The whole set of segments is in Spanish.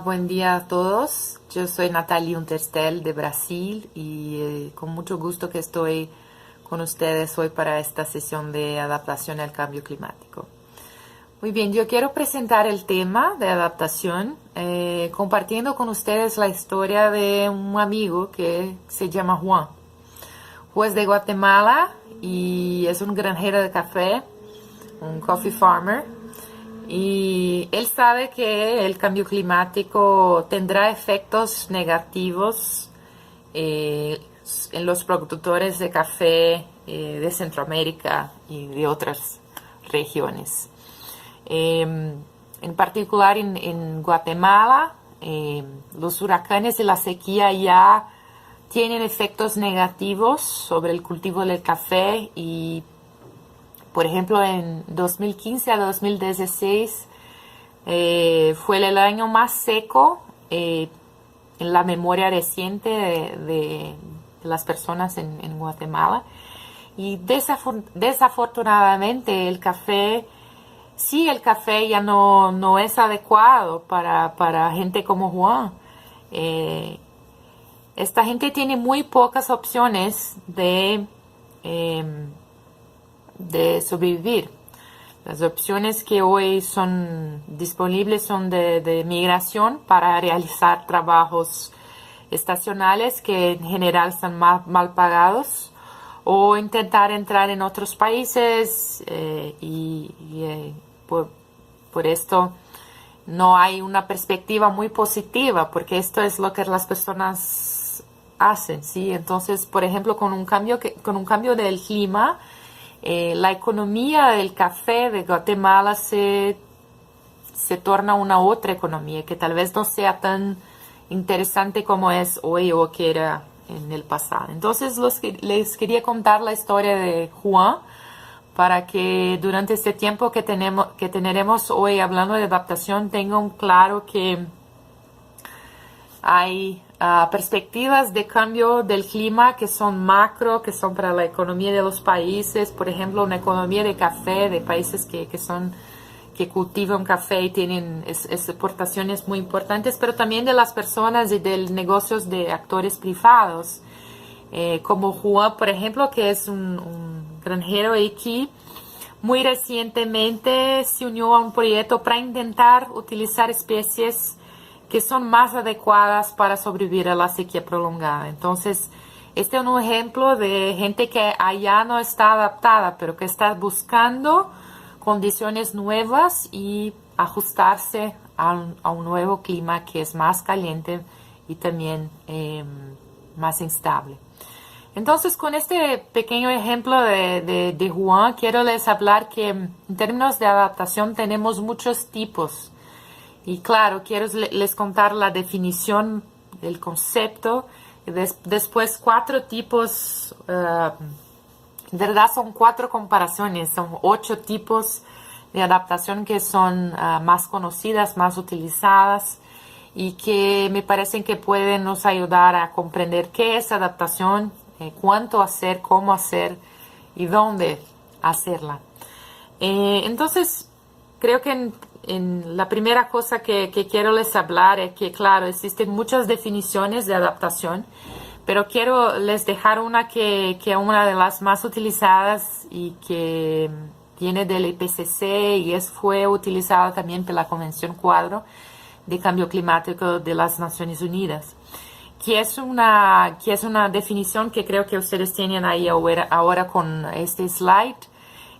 Buen día a todos. Yo soy Natalie Unterstel de Brasil y con mucho gusto que estoy con ustedes hoy para esta sesión de adaptación al cambio climático. Muy bien, yo quiero presentar el tema de adaptación compartiendo con ustedes la historia de un amigo que se llama Juan. Juan es de Guatemala y es un granjero de café, un coffee farmer. Y él sabe que el cambio climático tendrá efectos negativos en los productores de café de Centroamérica y de otras regiones. En particular en Guatemala, los huracanes y la sequía ya tienen efectos negativos sobre el cultivo del café y por ejemplo, en 2015 a 2016 fue el año más seco en la memoria reciente de las personas en Guatemala. Y desafortunadamente el café ya no es adecuado para gente como Juan. Esta gente tiene muy pocas opciones de sobrevivir. Las opciones que hoy son disponibles son de migración para realizar trabajos estacionales que en general están mal pagados o intentar entrar en otros países por esto no hay una perspectiva muy positiva porque esto es lo que las personas hacen, ¿sí? Entonces, por ejemplo, con un cambio del clima, la economía del café de Guatemala se torna una otra economía que tal vez no sea tan interesante como es hoy o que era en el pasado. Entonces les quería contar la historia de Juan para que durante este tiempo que tendremos hoy hablando de adaptación tengan claro que hay perspectivas de cambio del clima que son macro, que son para la economía de los países. Por ejemplo, una economía de café de países que cultivan café y tienen exportaciones muy importantes, pero también de las personas y de negocios de actores privados. Como Juan, por ejemplo, que es un granjero aquí, muy recientemente se unió a un proyecto para intentar utilizar especies que son más adecuadas para sobrevivir a la sequía prolongada. Entonces, este es un ejemplo de gente que allá no está adaptada, pero que está buscando condiciones nuevas y ajustarse a un nuevo clima que es más caliente y también más instable. Entonces, con este pequeño ejemplo de Juan, quiero les hablar que en términos de adaptación tenemos muchos tipos. Y claro, quiero les contar la definición del concepto. Después 4 tipos, en verdad son 4 comparaciones, son 8 tipos de adaptación que son más conocidas, más utilizadas y que me parecen que pueden nos ayudar a comprender qué es adaptación, cuánto hacer, cómo hacer y dónde hacerla. Entonces, creo que en la primera cosa que quiero les hablar es que, claro, existen muchas definiciones de adaptación, pero quiero les dejar una que es una de las más utilizadas y que viene del IPCC y fue utilizada también por la Convención Cuadro de Cambio Climático de las Naciones Unidas, que es una definición que creo que ustedes tienen ahí ahora con este slide,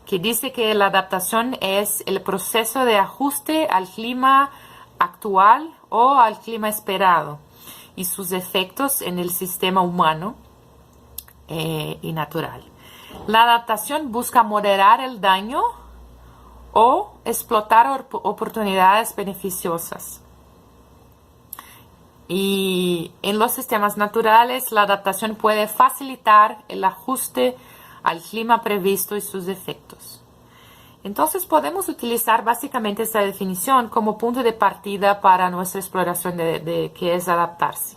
que dice que la adaptación es el proceso de ajuste al clima actual o al clima esperado y sus efectos en el sistema humano y natural. La adaptación busca moderar el daño o explotar oportunidades beneficiosas. Y en los sistemas naturales, la adaptación puede facilitar el ajuste al clima previsto y sus efectos. Entonces podemos utilizar básicamente esta definición como punto de partida para nuestra exploración de qué es adaptarse.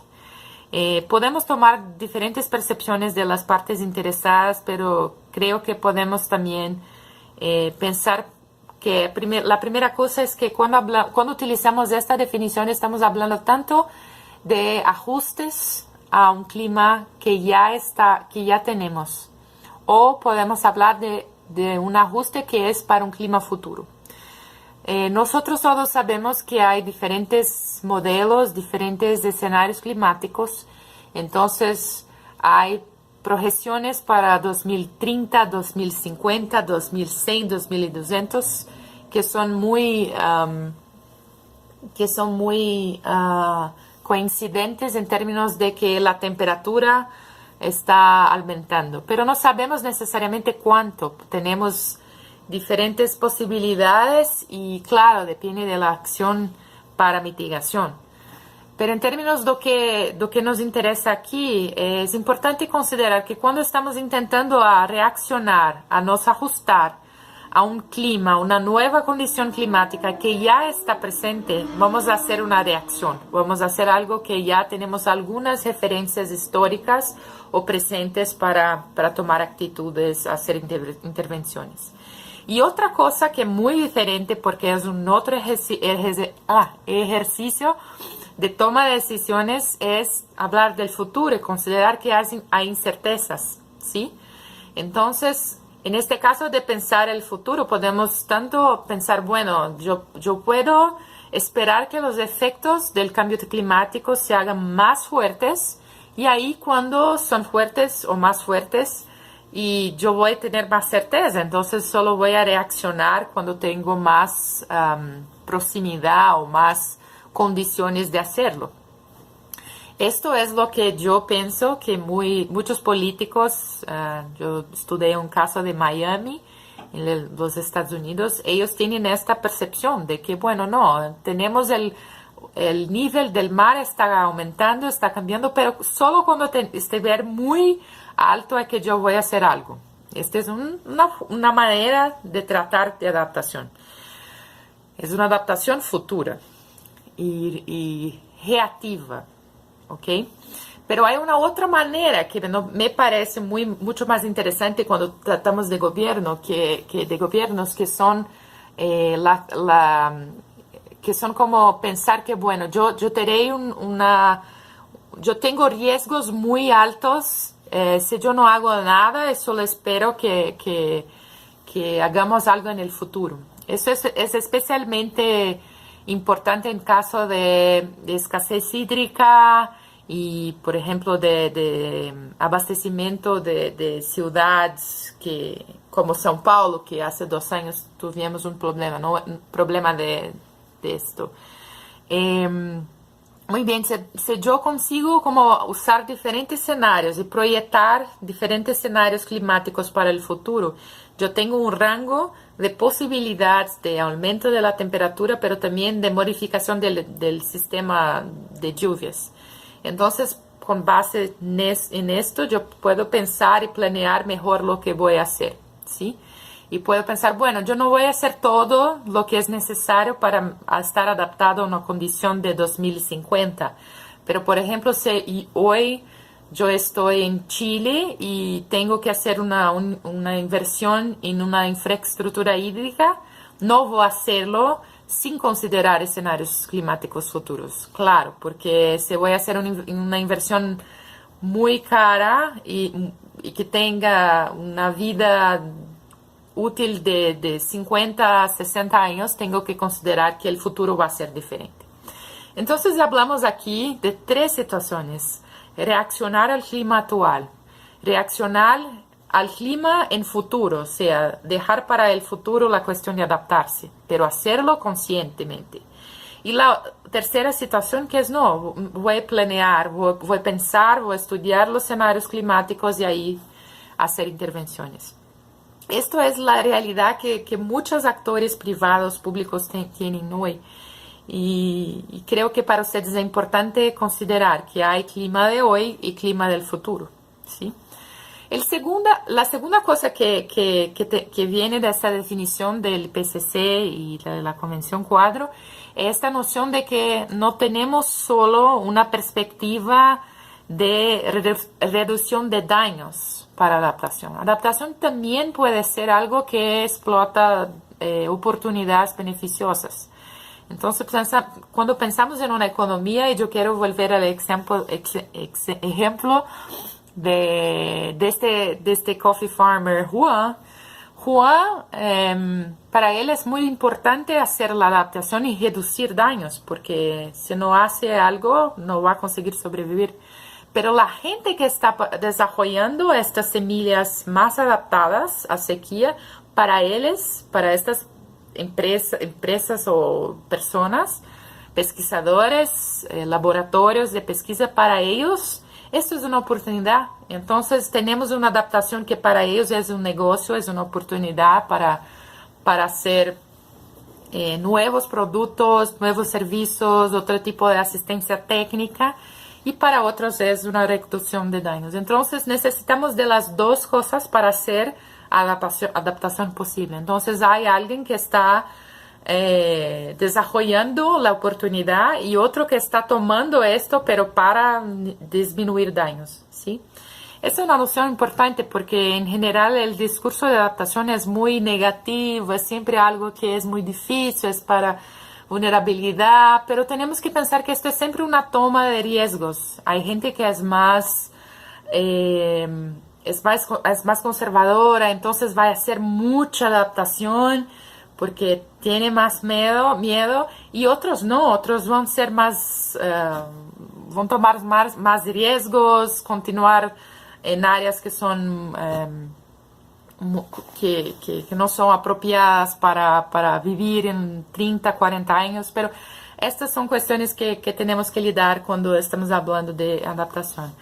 Podemos tomar diferentes percepciones de las partes interesadas, pero creo que podemos también pensar que la primera cosa es que cuando utilizamos esta definición estamos hablando tanto de ajustes a un clima que ya tenemos, o podemos hablar de un ajuste que es para un clima futuro. Nosotros todos sabemos que hay diferentes modelos, diferentes escenarios climáticos, entonces hay proyecciones para 2030, 2050, 2100, 2200 que son muy coincidentes en términos de que la temperatura está aumentando, pero no sabemos necesariamente cuánto. Tenemos diferentes posibilidades y claro, depende de la acción para mitigación. Pero en términos de lo que nos interesa aquí, es importante considerar que cuando estamos intentando reaccionar, a nos ajustar a un clima, una nueva condición climática que ya está presente, vamos a hacer una reacción, vamos a hacer algo que ya tenemos algunas referencias históricas o presentes para tomar actitudes, hacer intervenciones. Y otra cosa que es muy diferente, porque es un otro ejercicio de toma de decisiones, es hablar del futuro y considerar que hay incertezas, ¿sí? Entonces, en este caso de pensar el futuro, podemos tanto pensar, bueno, yo puedo esperar que los efectos del cambio climático se hagan más fuertes, y ahí cuando son fuertes o más fuertes, y yo voy a tener más certeza, entonces solo voy a reaccionar cuando tengo más proximidad o más condiciones de hacerlo. Esto es lo que yo pienso que muchos políticos, yo estudié un caso de Miami, en los Estados Unidos, ellos tienen esta percepción de que, bueno, no, tenemos el nivel del mar está aumentando, está cambiando, pero solo cuando esté muy alto es que yo voy a hacer algo. Esta es una manera de tratar de adaptación. Es una adaptación futura y reactiva, ¿ok? Pero hay una otra manera que me parece mucho más interesante cuando tratamos de gobierno, de gobiernos que son que son como pensar que, bueno, yo tengo riesgos muy altos. Si yo no hago nada, solo espero que hagamos algo en el futuro. Eso es especialmente importante en caso de escasez hídrica y, por ejemplo, de abastecimiento de ciudades como São Paulo, que hace 2 años tuvimos un problema, ¿no? Un problema de esto. Muy bien, si yo consigo como usar diferentes escenarios y proyectar diferentes escenarios climáticos para el futuro, yo tengo un rango de posibilidades de aumento de la temperatura, pero también de modificación del sistema de lluvias. Entonces, con base en esto, yo puedo pensar y planear mejor lo que voy a hacer, ¿sí? Y puedo pensar, bueno, yo no voy a hacer todo lo que es necesario para estar adaptado a una condición de 2050. Pero, por ejemplo, si hoy yo estoy en Chile y tengo que hacer una inversión en una infraestructura hídrica, no voy a hacerlo sin considerar escenarios climáticos futuros. Claro, porque si voy a hacer una inversión muy cara y que tenga una vida útil de 50 a 60 años, tengo que considerar que el futuro va a ser diferente. Entonces hablamos aquí de 3 situaciones: reaccionar al clima actual, reaccionar al clima en futuro, o sea, dejar para el futuro la cuestión de adaptarse, pero hacerlo conscientemente. Y la tercera situación que es no, voy a planear, voy a pensar, voy a estudiar los escenarios climáticos y ahí hacer intervenciones. Esto es la realidad que muchos actores privados, públicos tienen hoy. Y creo que para ustedes es importante considerar que hay clima de hoy y clima del futuro, ¿sí? La segunda cosa que viene de esta definición del IPCC y de la Convención Cuadro es esta noción de que no tenemos solo una perspectiva de reducción de daños para adaptación. Adaptación también puede ser algo que explota oportunidades beneficiosas. Entonces, cuando pensamos en una economía, y yo quiero volver al ejemplo de este coffee farmer Juan. Para él es muy importante hacer la adaptación y reducir daños, porque si no hace algo, no va a conseguir sobrevivir. Pero la gente que está desarrollando estas semillas más adaptadas a sequía, para estas empresas o personas, pesquisadores, laboratorios de pesquisa, para ellos esto es una oportunidad. Entonces tenemos una adaptación que para ellos es un negocio, es una oportunidad para hacer nuevos productos, nuevos servicios, otro tipo de asistencia técnica, y para otros es una reducción de daños. Entonces necesitamos de las dos cosas para hacer adaptación posible. Entonces hay alguien que está desarrollando la oportunidad y otro que está tomando esto, pero para disminuir daños, ¿sí? Esa es una noción importante porque en general el discurso de adaptación es muy negativo, es siempre algo que es muy difícil, es para vulnerabilidad, pero tenemos que pensar que esto es siempre una toma de riesgos. Hay gente que es más conservadora, entonces va a hacer mucha adaptación porque tiene más miedo, y otros no, otros van a ser van a tomar más riesgos, continuar en áreas que son que no son apropiadas para vivir en 30, 40 años, pero estas son cuestiones que tenemos que lidar cuando estamos hablando de adaptación.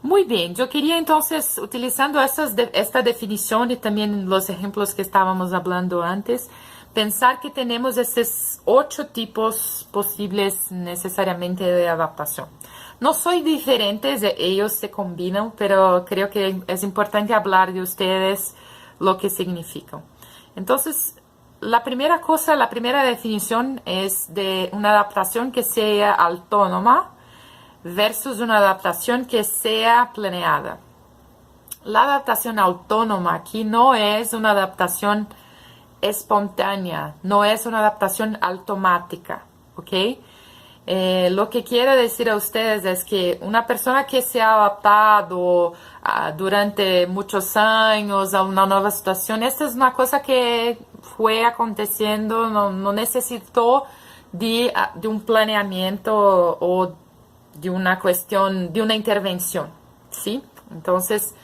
Muy bien, yo quería entonces, utilizando esta definición y también los ejemplos que estábamos hablando antes, pensar que tenemos estos 8 tipos posibles necesariamente de adaptación. No soy diferentes, ellos se combinan, pero creo que es importante hablar de ustedes lo que significan. Entonces, la primera definición es de una adaptación que sea autónoma versus una adaptación que sea planeada. La adaptación autónoma aquí no es una adaptación espontánea, no es una adaptación automática, ¿ok? Lo que quiero decir a ustedes es que una persona que se ha adaptado durante muchos años a una nueva situación, esta es una cosa que fue aconteciendo, no necesitó de un planeamiento o de una cuestión, de una intervención, ¿sí? Entonces,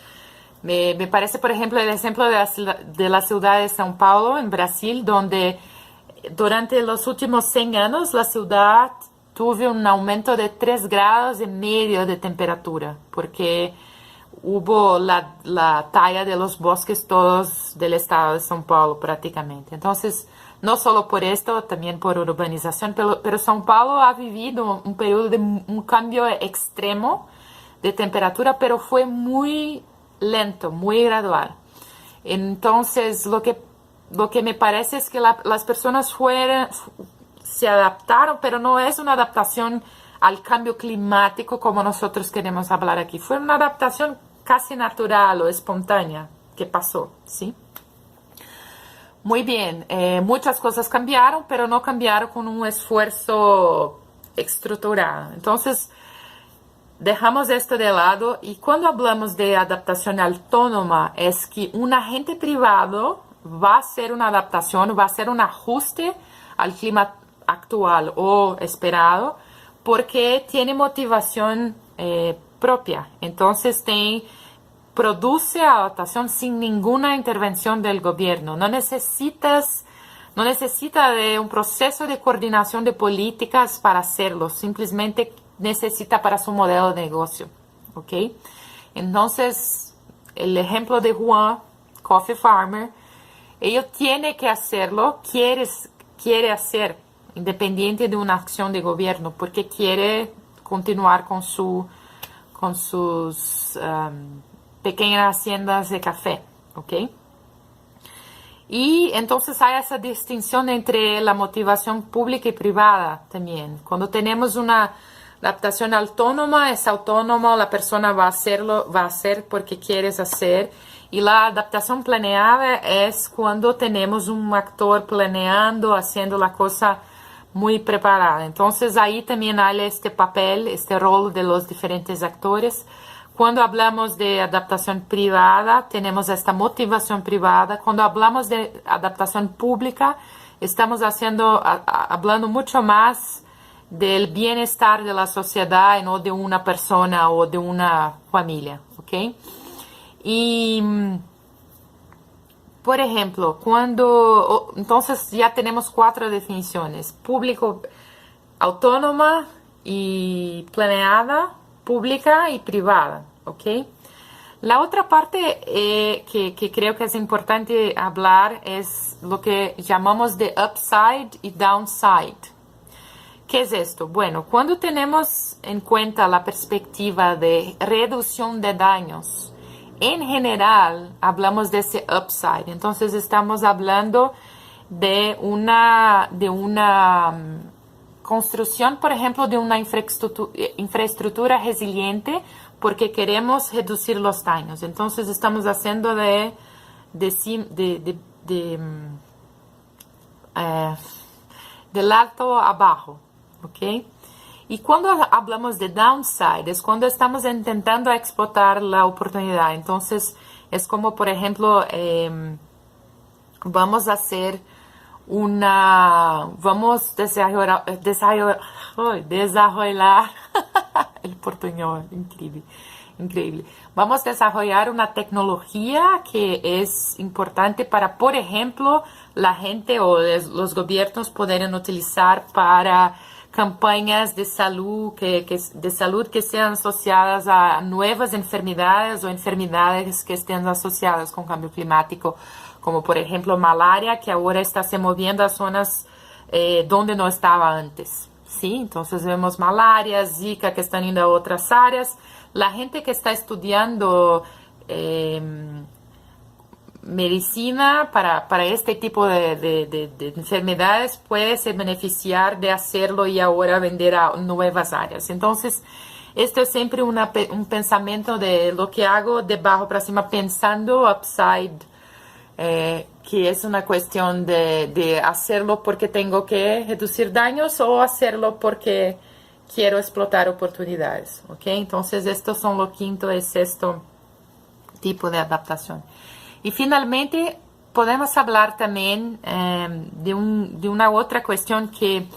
me parece, por ejemplo, el ejemplo de la ciudad de São Paulo, en Brasil, donde durante los últimos 100 años la ciudad tuvo un aumento de 3,5 grados de temperatura, porque hubo la talla de los bosques todos del estado de São Paulo prácticamente. Entonces, no solo por esto, también por urbanización, pero São Paulo ha vivido un periodo de un cambio extremo de temperatura, pero fue muy lento, muy gradual. Entonces, lo que me parece es que las personas se adaptaron, pero no es una adaptación al cambio climático como nosotros queremos hablar aquí. Fue una adaptación casi natural o espontánea que pasó, ¿sí? Muy bien, muchas cosas cambiaron, pero no cambiaron con un esfuerzo estructurado. Entonces, dejamos esto de lado, y cuando hablamos de adaptación autónoma es que un agente privado va a hacer una adaptación, va a hacer un ajuste al clima actual o esperado, porque tiene motivación propia. Entonces produce adaptación sin ninguna intervención del gobierno. No necesita de un proceso de coordinación de políticas para hacerlo, simplemente necesita para su modelo de negocio, ¿ok? Entonces, el ejemplo de Juan, Coffee Farmer, ellos tiene que hacerlo, quiere hacer, independiente de una acción de gobierno, porque quiere continuar con sus pequeñas haciendas de café, ¿ok? Y entonces hay esa distinción entre la motivación pública y privada también. Cuando tenemos una adaptación autónoma, es autónomo, la persona va a hacer porque quieres hacer, Y la adaptación planeada es cuando tenemos un actor planeando, haciendo la cosa muy preparada. Entonces ahí también hay este papel, este rol de los diferentes actores. Cuando hablamos de adaptación privada, tenemos esta motivación privada. Cuando hablamos de adaptación pública, estamos hablando mucho más del bienestar de la sociedad y no de una persona o de una familia, ¿ok? Y, por ejemplo, entonces ya tenemos 4 definiciones: público, autónoma y planeada, pública y privada, ¿ok? La otra parte que creo que es importante hablar es lo que llamamos de upside y downside. ¿Qué es esto? Bueno, cuando tenemos en cuenta la perspectiva de reducción de daños, en general hablamos de ese upside. Entonces estamos hablando de una construcción, por ejemplo, de una infraestructura resiliente porque queremos reducir los daños. Entonces estamos haciendo del alto abajo, ¿ok? Y cuando hablamos de downside es cuando estamos intentando explotar la oportunidad. Entonces es como, por ejemplo, vamos a desarrollar el portuñol, increíble. Vamos a desarrollar una tecnología que es importante para, por ejemplo, la gente o los gobiernos poderem utilizar para campañas de salud que sean asociadas a nuevas enfermedades o enfermedades que estén asociadas con cambio climático, como por ejemplo malaria, que ahora está se moviendo a zonas donde no estaba antes. ¿Sí? Entonces vemos malaria, Zika, que están indo a otras áreas. La gente que está estudiando medicina para este tipo de enfermedades puede se beneficiar de hacerlo y ahora vender a nuevas áreas. Entonces, esto es siempre un pensamiento de lo que hago de abajo para cima, pensando upside, que es una cuestión de hacerlo porque tengo que reducir daños o hacerlo porque quiero explotar oportunidades, ¿ok? Entonces, estos son los quinto y sexto tipo de adaptación. Y finalmente, podemos hablar también de una otra cuestión que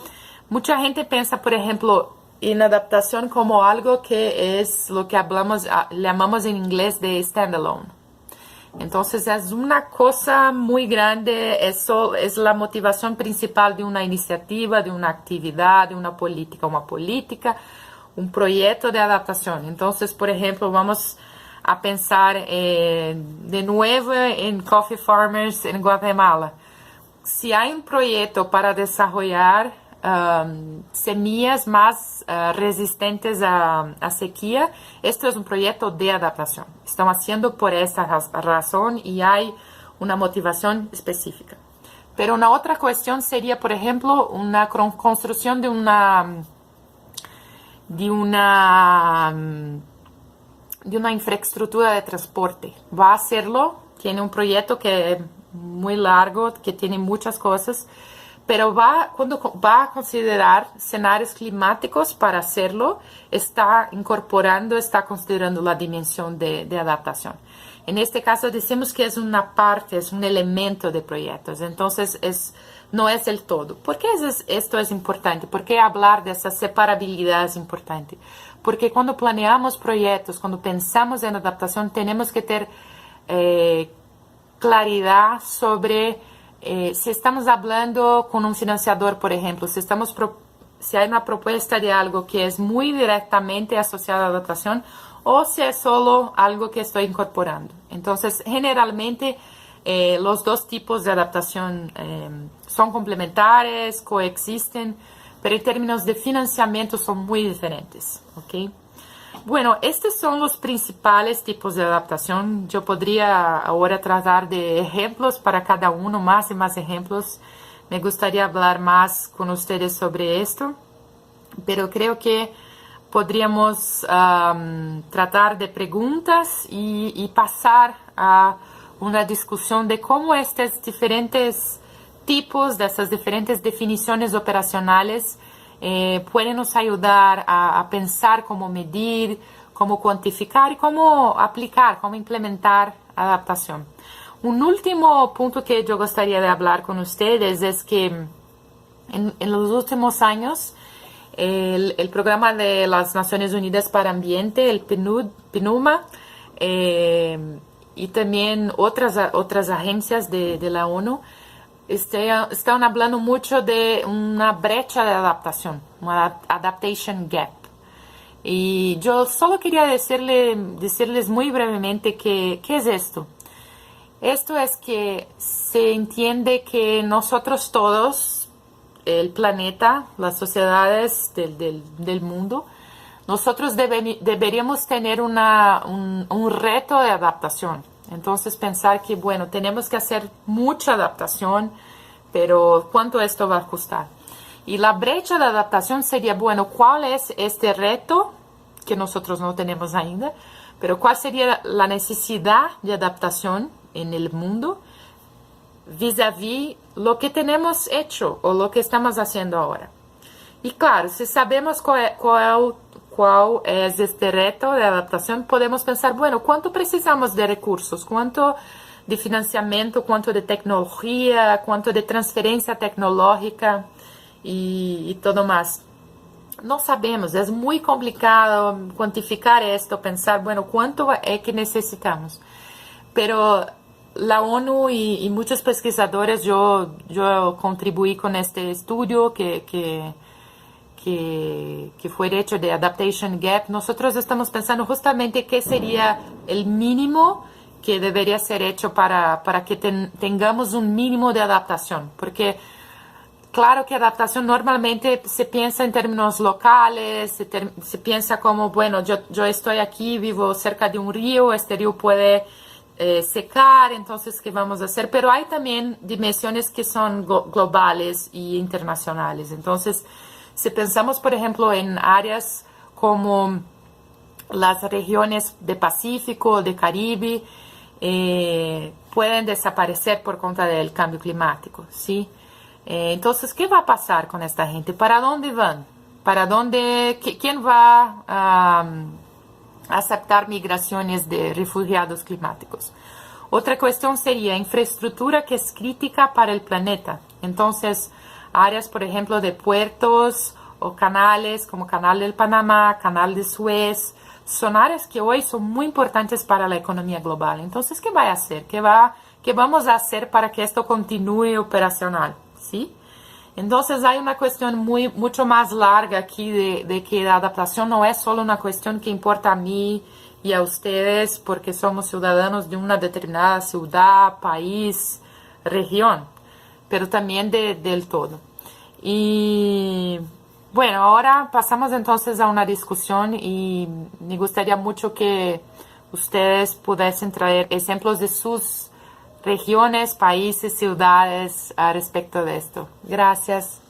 mucha gente piensa, por ejemplo, en adaptación como algo que es lo que llamamos en inglés de standalone. Entonces es una cosa muy grande, eso es la motivación principal de una iniciativa, de una actividad, de una política, un proyecto de adaptación. Entonces, por ejemplo, vamos a pensar de nuevo en Coffee Farmers en Guatemala. Si hay un proyecto para desarrollar semillas más resistentes a sequía, esto es un proyecto de adaptación. Están haciendo por esa razón y hay una motivación específica. Pero una otra cuestión sería, por ejemplo, una construcción de una infraestructura de transporte. Va a hacerlo, tiene un proyecto que es muy largo, que tiene muchas cosas, pero cuando va a considerar escenarios climáticos para hacerlo, está considerando la dimensión de adaptación. En este caso decimos que es una parte, es un elemento de proyectos, entonces no es el todo. ¿Por qué esto es importante? ¿Por qué hablar de esa separabilidad es importante? Porque cuando planeamos proyectos, cuando pensamos en adaptación, tenemos que tener claridad sobre si estamos hablando con un financiador, por ejemplo, si hay una propuesta de algo que es muy directamente asociado a la adaptación o si es solo algo que estoy incorporando. Entonces, generalmente, los dos tipos de adaptación son complementares, coexisten, pero en términos de financiamiento son muy diferentes, ¿ok? Bueno, estos son los principales tipos de adaptación. Yo podría ahora tratar de ejemplos para cada uno, más y más ejemplos. Me gustaría hablar más con ustedes sobre esto, pero creo que podríamos tratar de preguntas y pasar a una discusión de cómo estos diferentes tipos, de esas diferentes definiciones operacionales pueden nos ayudar a pensar cómo medir, cómo cuantificar y cómo aplicar, cómo implementar adaptación. Un último punto que yo gustaría de hablar con ustedes es que en los últimos años el programa de las Naciones Unidas para Ambiente, el PNUMA, y también otras agencias de la ONU están hablando mucho de una brecha de adaptación, una adaptation gap. Y yo solo quería decirles muy brevemente ¿qué es esto? Esto es que se entiende que nosotros todos, el planeta, las sociedades del mundo, nosotros deberíamos tener un reto de adaptación. Entonces pensar que, bueno, tenemos que hacer mucha adaptación, pero ¿cuánto esto va a costar? Y la brecha de adaptación sería, bueno, ¿cuál es este reto que nosotros no tenemos ainda? Pero ¿cuál sería la necesidad de adaptación en el mundo vis-a-vis lo que tenemos hecho o lo que estamos haciendo ahora? Y claro, si sabemos cuál es este reto de adaptación, podemos pensar, bueno, ¿cuánto precisamos de recursos? ¿Cuánto de financiamiento? ¿Cuánto de tecnología? ¿Cuánto de transferencia tecnológica? Y todo más. No sabemos, es muy complicado cuantificar esto, pensar, bueno, ¿cuánto es que necesitamos? Pero la ONU y muchos pesquisadores, yo contribuí con este estudio que fue hecho de Adaptation Gap. Nosotros estamos pensando justamente qué sería el mínimo que debería ser hecho para que tengamos un mínimo de adaptación, porque claro que adaptación normalmente se piensa en términos locales, se piensa como, bueno, yo estoy aquí, vivo cerca de un río, este río puede secar, entonces, ¿qué vamos a hacer? Pero hay también dimensiones que son globales y internacionales. Entonces, si pensamos, por ejemplo, en áreas como las regiones de Pacífico, de Caribe, pueden desaparecer por cuenta del cambio climático, ¿sí? Entonces, ¿qué va a pasar con esta gente? ¿Para dónde van? ¿Quién va a aceptar migraciones de refugiados climáticos? Otra cuestión sería infraestructura que es crítica para el planeta. Entonces, áreas, por ejemplo, de puertos o canales como Canal del Panamá, Canal de Suez, son áreas que hoy son muy importantes para la economía global. Entonces, ¿qué va a hacer? ¿Qué vamos a hacer para que esto continúe operacional? ¿Sí? Entonces hay una cuestión mucho más larga aquí de que la adaptación no es solo una cuestión que importa a mí y a ustedes porque somos ciudadanos de una determinada ciudad, país, región, pero también del todo. Y bueno, ahora pasamos entonces a una discusión y me gustaría mucho que ustedes pudiesen traer ejemplos de sus regiones, países, ciudades a respecto de esto. Gracias.